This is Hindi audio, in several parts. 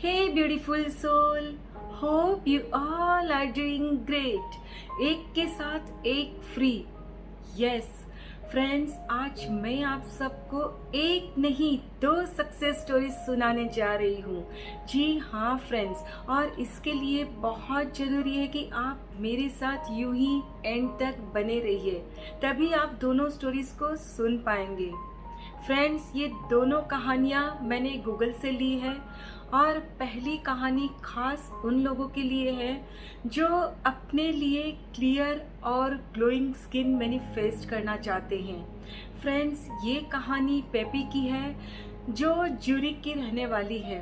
Hey beautiful soul, hope you all are doing great. एक के साथ एक फ्री. Yes, फ्रेंड्स, आज मैं आप सबको एक नहीं दो सक्सेस स्टोरी सुनाने जा रही हूँ. जी हाँ फ्रेंड्स, और इसके लिए बहुत ज़रूरी है कि आप मेरे साथ यूं ही एंड तक बने रहिए, तभी आप दोनों स्टोरीज को सुन पाएंगे. फ्रेंड्स, ये दोनों कहानियाँ मैंने गूगल से ली है और पहली कहानी खास उन लोगों के लिए है जो अपने लिए क्लियर और ग्लोइंग स्किन मैनिफेस्ट करना चाहते हैं. फ्रेंड्स, ये कहानी पेपी की है जो ज्यूरिक की रहने वाली है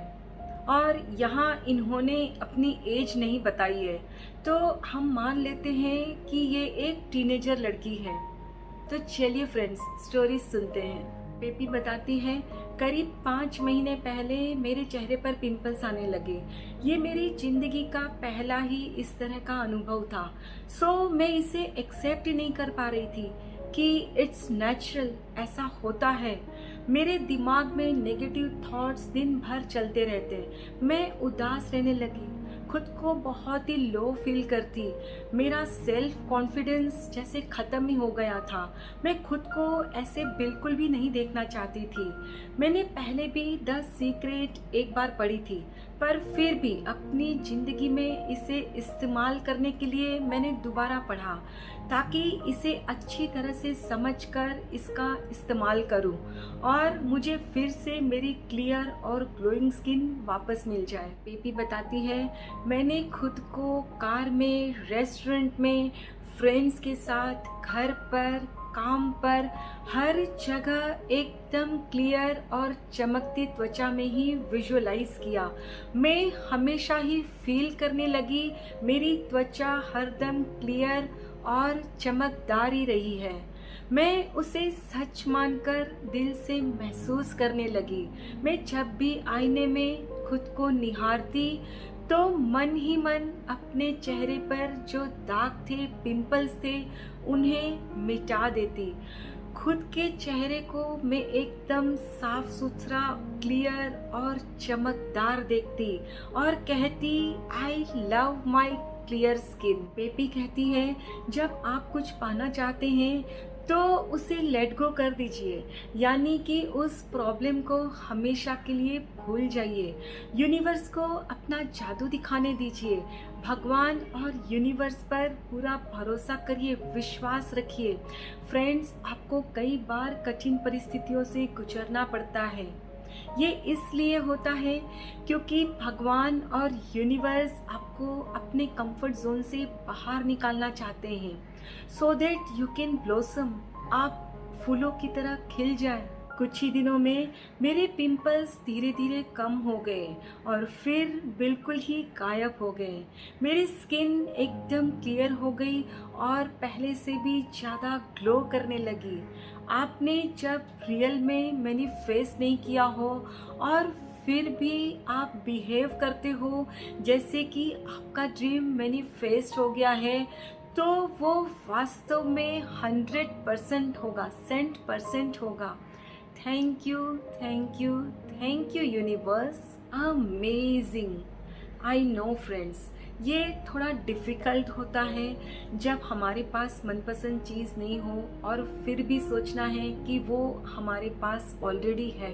और यहाँ इन्होंने अपनी एज नहीं बताई है, तो हम मान लेते हैं कि ये एक टीनेजर लड़की है. तो चलिए फ्रेंड्स, स्टोरी सुनते हैं. पेपी बताती है, करीब 5 महीने पहले मेरे चेहरे पर पिंपल्स आने लगे. ये मेरी जिंदगी का पहला ही इस तरह का अनुभव था. सो मैं इसे एक्सेप्ट ही नहीं कर पा रही थी कि इट्स नेचुरल, ऐसा होता है. मेरे दिमाग में नेगेटिव थॉट्स दिन भर चलते रहते. मैं उदास रहने लगी, खुद को बहुत ही लो फील करती. मेरा सेल्फ कॉन्फिडेंस जैसे ख़त्म ही हो गया था. मैं खुद को ऐसे बिल्कुल भी नहीं देखना चाहती थी. मैंने पहले भी द सीक्रेट एक बार पढ़ी थी, पर फिर भी अपनी ज़िंदगी में इसे इस्तेमाल करने के लिए मैंने दोबारा पढ़ा ताकि इसे अच्छी तरह से समझकर इसका इस्तेमाल करूं और मुझे फिर से मेरी क्लियर और ग्लोइंग स्किन वापस मिल जाए. पेपी बताती है, मैंने खुद को कार में, रेस्टोरेंट में, फ्रेंड्स के साथ, घर पर, काम पर, हर जगह एकदम क्लियर और चमकती त्वचा में ही विजुअलाइज किया. मैं हमेशा ही फील करने लगी मेरी त्वचा हरदम क्लियर और चमकदार ही रही है. मैं उसे सच मानकर दिल से महसूस करने लगी. मैं जब भी आईने में खुद को निहारती तो मन ही मन अपने चेहरे पर जो दाग थे, पिंपल्स थे, उन्हें मिटा देती. खुद के चेहरे को मैं एकदम साफ सुथरा, क्लियर और चमकदार देखती और कहती, I love my clear skin. Peppy कहती है, जब आप कुछ पाना चाहते हैं तो उसे लेट गो कर दीजिए, यानी कि उस प्रॉब्लम को हमेशा के लिए भूल जाइए. यूनिवर्स को अपना जादू दिखाने दीजिए. भगवान और यूनिवर्स पर पूरा भरोसा करिए, विश्वास रखिए. फ्रेंड्स, आपको कई बार कठिन परिस्थितियों से गुजरना पड़ता है. ये इसलिए होता है क्योंकि भगवान और यूनिवर्स आपको अपने कंफर्ट जोन से बाहर निकालना चाहते हैं, so that you can blossom, आप फूलों की तरह खिल जाए. कुछ ही दिनों में मेरे पिंपल्स धीरे धीरे कम हो गए और फिर बिल्कुल ही गायब हो गए. मेरी स्किन एकदम क्लियर हो गई और पहले से भी ज़्यादा ग्लो करने लगी. आपने जब रियल में मैनिफेस्ट नहीं किया हो और फिर भी आप बिहेव करते हो जैसे कि आपका ड्रीम मैनिफेस्ट हो गया है, तो वो वास्तव में 100% होगा, 100% होगा. Thank you, thank you, thank you universe. Amazing. I know friends, ये थोड़ा डिफ़िकल्ट होता है जब हमारे पास मनपसंद चीज़ नहीं हो और फिर भी सोचना है कि वो हमारे पास ऑलरेडी है.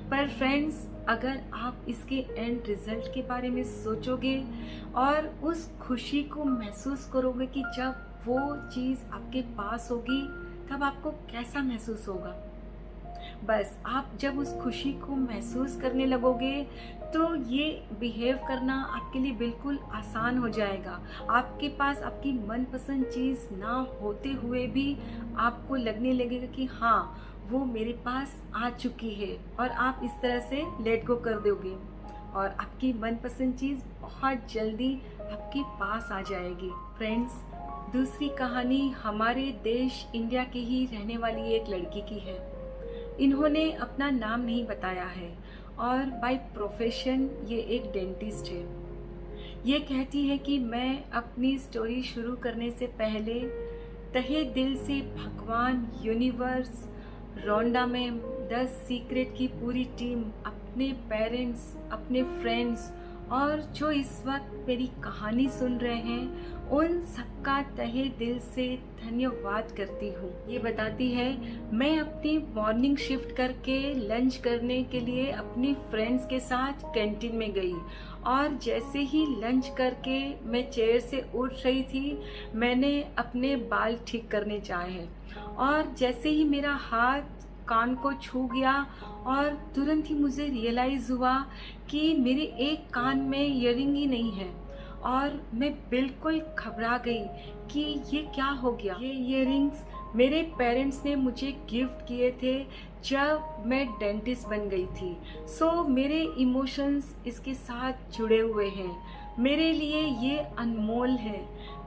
पर फ्रेंड्स, अगर आप इसके एंड रिजल्ट के बारे में सोचोगे और उस खुशी को महसूस करोगे कि जब वो चीज़ आपके पास होगी तब आपको कैसा महसूस होगा. बस आप जब उस खुशी को महसूस करने लगोगे तो ये बिहेव करना आपके लिए बिल्कुल आसान हो जाएगा. आपके पास आपकी मनपसंद चीज़ ना होते हुए भी आपको लगने लगेगा कि हाँ, वो मेरे पास आ चुकी है, और आप इस तरह से लेट गो कर दोगे और आपकी मनपसंद चीज़ बहुत जल्दी आपके पास आ जाएगी. फ्रेंड्स, दूसरी कहानी हमारे देश इंडिया के ही रहने वाली एक लड़की की है. इन्होंने अपना नाम नहीं बताया है और बाय प्रोफेशन ये एक डेंटिस्ट है. ये कहती है कि मैं अपनी स्टोरी शुरू करने से पहले तहे दिल से भगवान, universe, Rhonda ma'am, The Secret की पूरी टीम, अपने पेरेंट्स, अपने फ्रेंड्स और जो इस वक्त मेरी कहानी सुन रहे हैं, उन सबका तहे दिल से धन्यवाद करती हूँ। ये बताती है, मैं अपनी मॉर्निंग शिफ्ट करके लंच करने के लिए अपनी फ्रेंड्स के साथ कैंटीन में गई और जैसे ही लंच करके मैं चेयर से उठ रही थी, मैंने अपने बाल ठीक करने चाहे और जैसे ही मेरा हाथ कान को छू गया और तुरंत ही मुझे रियलाइज हुआ कि मेरे एक कान में ईयरिंग ही नहीं है और मैं बिल्कुल घबरा गई कि ये क्या हो गया। ये ईयरिंग्स मेरे पेरेंट्स ने मुझे गिफ्ट किए थे जब मैं डेंटिस्ट बन गई थी। सो मेरे इमोशंस इसके साथ जुड़े हुए हैं, मेरे लिए ये अनमोल है।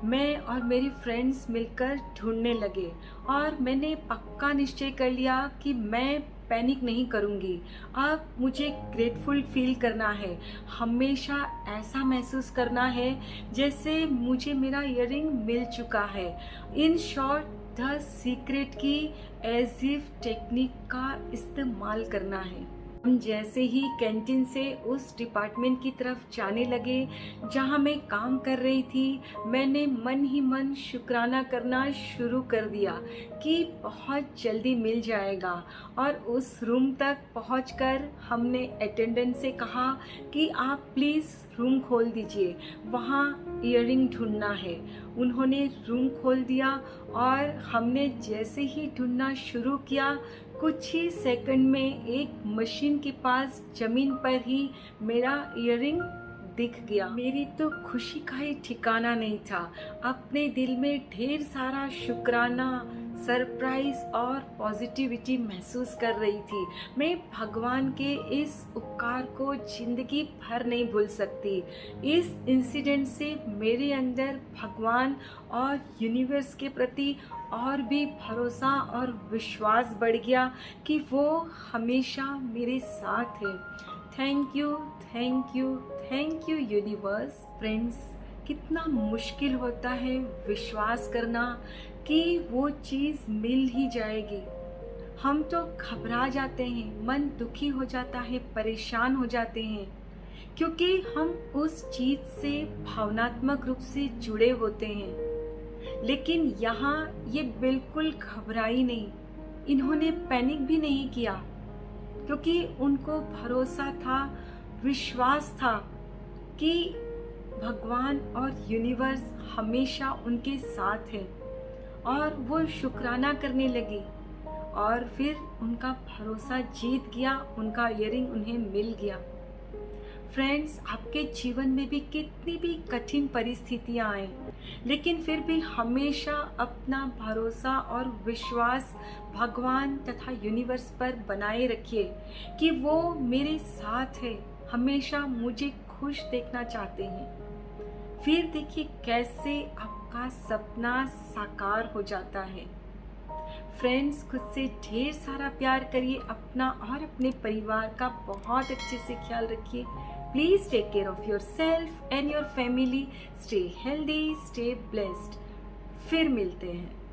मैं और मेरी फ्रेंड्स मिलकर ढूंढने लगे और मैंने पक्का निश्चय कर लिया कि मैं पैनिक नहीं करूंगी। अब मुझे ग्रेटफुल फील करना है, हमेशा ऐसा महसूस करना है जैसे मुझे मेरा ईयरिंग मिल चुका है। इन शॉर्ट, द सीक्रेट की एज इफ टेक्निक का इस्तेमाल करना है। हम जैसे ही कैंटीन से उस डिपार्टमेंट की तरफ जाने लगे जहां मैं काम कर रही थी, मैंने मन ही मन शुक्राना करना शुरू कर दिया कि बहुत जल्दी मिल जाएगा। और उस रूम तक पहुंचकर हमने अटेंडेंट से कहा कि आप प्लीज़ रूम खोल दीजिए, वहाँ ईयरिंग ढूंढना है। उन्होंने रूम खोल दिया और हमने जैसे ही ढूंढना शुरू किया, कुछ ही सेकंड में एक मशीन के पास जमीन पर ही मेरा ईयरिंग दिख गया। मेरी तो खुशी का ही ठिकाना नहीं था। अपने दिल में ढेर सारा शुक्राना, सरप्राइज और पॉजिटिविटी महसूस कर रही थी। मैं भगवान के इस उपकार को जिंदगी भर नहीं भूल सकती। इस इंसिडेंट से मेरे अंदर भगवान और यूनिवर्स के प्रति और भी भरोसा और विश्वास बढ़ गया कि वो हमेशा मेरे साथ है। Thank you, thank you, thank you universe. Friends, कितना मुश्किल होता है विश्वास करना कि वो चीज़ मिल ही जाएगी। हम तो घबरा जाते हैं, मन दुखी हो जाता है, परेशान हो जाते हैं, क्योंकि हम उस चीज़ से भावनात्मक रूप से जुड़े होते हैं। लेकिन यहाँ ये बिल्कुल घबराई नहीं, इन्होंने पैनिक भी नहीं किया, क्योंकि उनको भरोसा था, विश्वास था कि भगवान और यूनिवर्स हमेशा उनके साथ है। और वो शुक्राना करने लगी और फिर उनका भरोसा जीत गया, उनका ईयरिंग उन्हें मिल गया। फ्रेंड्स, आपके जीवन में भी कितनी भी कठिन परिस्थितियां आए, लेकिन फिर भी हमेशा अपना भरोसा और विश्वास भगवान तथा यूनिवर्स पर बनाए रखिए कि वो मेरे साथ है, हमेशा मुझे खुश देखना चाहते हैं। फिर देखिए कैसे आपका सपना साकार हो जाता है। फ्रेंड्स, खुद से ढेर सारा प्यार करिए, अपना और अपने परिवार का बहुत अच्छे से ख्याल रखिए। Please take care of yourself and your family. Stay healthy, stay blessed. फिर मिलते हैं।